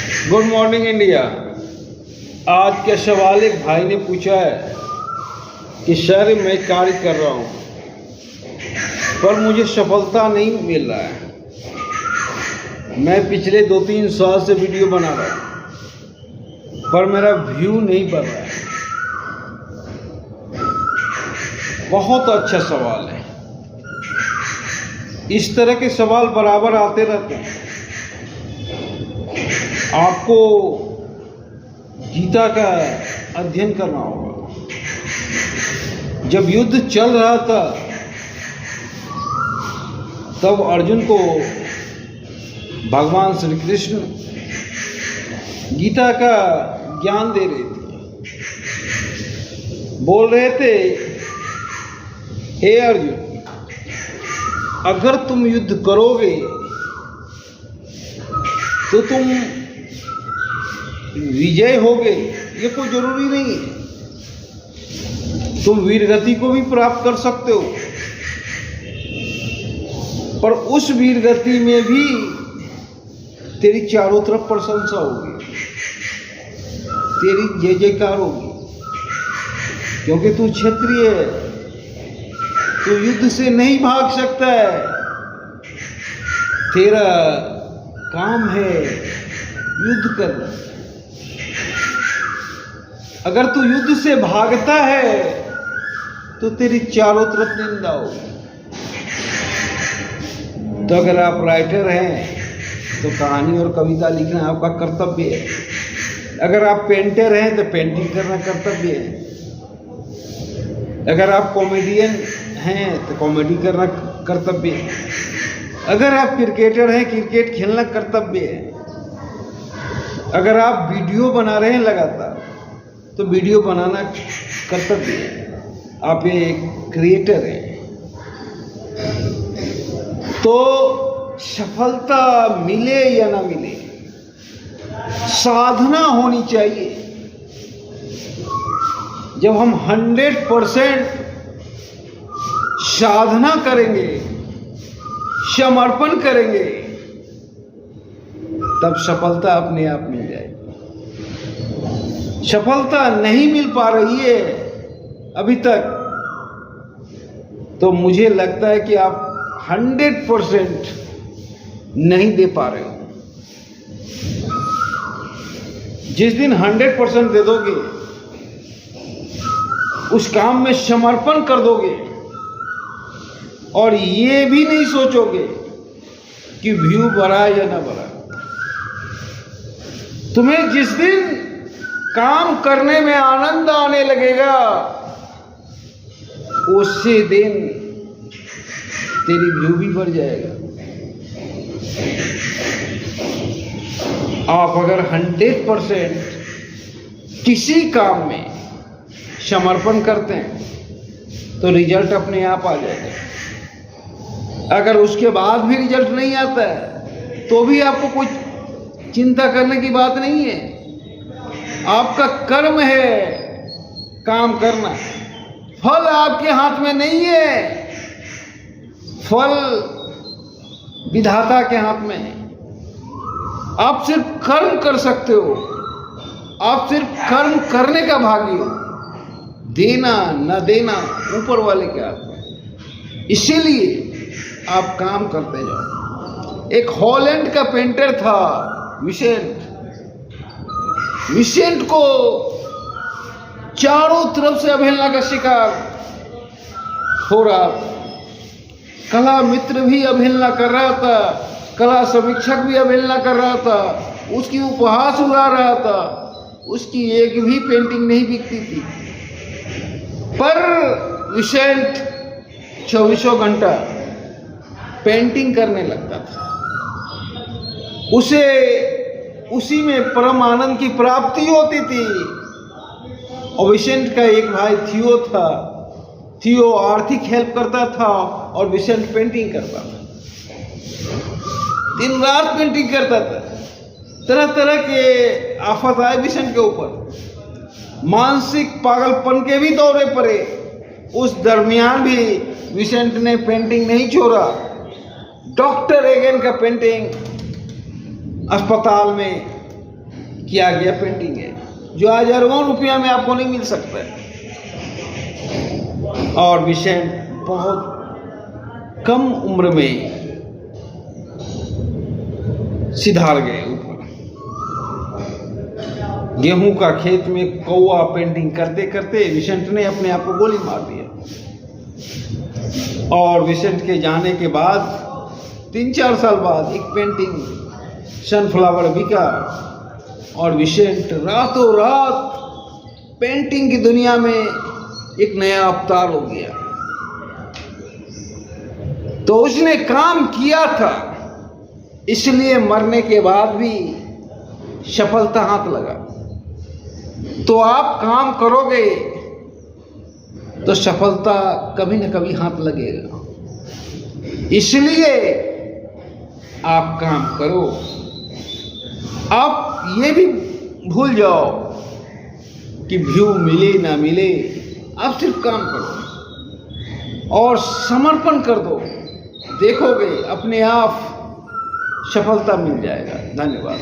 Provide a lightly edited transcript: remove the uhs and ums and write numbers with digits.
Good morning India. आज का सवाल एक भाई ने पूछा है कि सर मैं कार्य कर रहा हूँ पर मुझे सफलता नहीं मिल रहा है। मैं पिछले 2-3 साल से वीडियो बना रहा हूँ पर मेरा व्यू नहीं बढ़ रहा है। बहुत अच्छा सवाल है। इस तरह के सवाल बराबर आते रहते हैं। आपको गीता का अध्ययन करना होगा। जब युद्ध चल रहा था तब अर्जुन को भगवान श्री कृष्ण गीता का ज्ञान दे रहे थे। बोल रहे थे, हे अर्जुन, अगर तुम युद्ध करोगे तो तुम विजय होगे, ये कोई जरूरी नहीं है। तुम वीरगति को भी प्राप्त कर सकते हो, पर उस वीरगति में भी तेरी चारों तरफ प्रशंसा होगी, तेरी जय जयकार होगी, क्योंकि तू क्षत्रिय है। तू युद्ध से नहीं भाग सकता है। तेरा काम है युद्ध करना। अगर तू युद्ध से भागता है तो तेरी चारों तरफ निंदा होगी। तो अगर आप राइटर हैं तो कहानी और कविता लिखना आपका कर्तव्य है। अगर आप पेंटर हैं तो पेंटिंग करना कर्तव्य है। अगर आप कॉमेडियन हैं तो कॉमेडी करना कर्तव्य है। अगर आप क्रिकेटर हैं, क्रिकेट खेलना कर्तव्य है। अगर आप वीडियो बना रहे हैं लगातार तो वीडियो बनाना कर्तव्य है। आप एक क्रिएटर हैं। तो सफलता मिले या ना मिले, साधना होनी चाहिए। जब हम 100% साधना करेंगे, समर्पण करेंगे, तब सफलता अपने आप मिल जाएगी। सफलता नहीं मिल पा रही है अभी तक, तो मुझे लगता है कि आप 100% नहीं दे पा रहे हो। जिस दिन 100% दे दोगे, उस काम में समर्पण कर दोगे और ये भी नहीं सोचोगे कि व्यू बढ़ा या ना बढ़ा, तुम्हें जिस दिन काम करने में आनंद आने लगेगा, उसी दिन तेरी व्यू भी बढ़ जाएगा। आप अगर 100% किसी काम में समर्पण करते हैं तो रिजल्ट अपने आप आ जाएगा। अगर उसके बाद भी रिजल्ट नहीं आता है तो भी आपको कुछ चिंता करने की बात नहीं है। आपका कर्म है काम करना, फल आपके हाथ में नहीं है। फल विधाता के हाथ में है। आप सिर्फ कर्म कर सकते हो। आप सिर्फ कर्म करने का भागी हो। देना न देना ऊपर वाले के हाथ में। इसीलिए आप काम करते जाओ। एक हॉलैंड का पेंटर था विसेंट को चारों तरफ से अवहेलना का शिकार हो रहा था। कला मित्र भी अवहेलना कर रहा था, कला समीक्षक भी अवहेलना कर रहा था, उसकी उपहास उड़ा रहा था, उसकी एक भी पेंटिंग नहीं बिकती थी। पर विसेंट 24 घंटा पेंटिंग करने लगता था। उसे उसी में परम आनंद की प्राप्ति होती थी। और विसेंट का एक भाई थियो था। थियो आर्थिक हेल्प करता था और विसेंट पेंटिंग करता था। दिन रात पेंटिंग करता था। तरह तरह के आफत आए विसेंट के ऊपर, मानसिक पागलपन के भी दौरे पड़े। उस दरमियान भी विसेंट ने पेंटिंग नहीं छोड़ा। डॉक्टर एगेन का पेंटिंग अस्पताल में किया गया पेंटिंग है, जो आज अरबों रुपया में आपको नहीं मिल सकता है। और विसेंट बहुत कम उम्र में सिधार गए ऊपर। गेहूं का खेत में कौवा पेंटिंग करते करते विसेंट ने अपने आप को गोली मार दिया। और विसेंट के जाने के बाद 3-4 साल बाद एक पेंटिंग सनफ्लावर बिका और विसेंट रातों रात पेंटिंग की दुनिया में एक नया अवतार हो गया। तो उसने काम किया था, इसलिए मरने के बाद भी सफलता हाथ लगा। तो आप काम करोगे तो सफलता कभी न कभी हाथ लगेगा, इसलिए आप काम करो। आप ये भी भूल जाओ कि व्यू मिले ना मिले, आप सिर्फ काम करो और समर्पण कर दो, देखोगे अपने आप सफलता मिल जाएगा। धन्यवाद।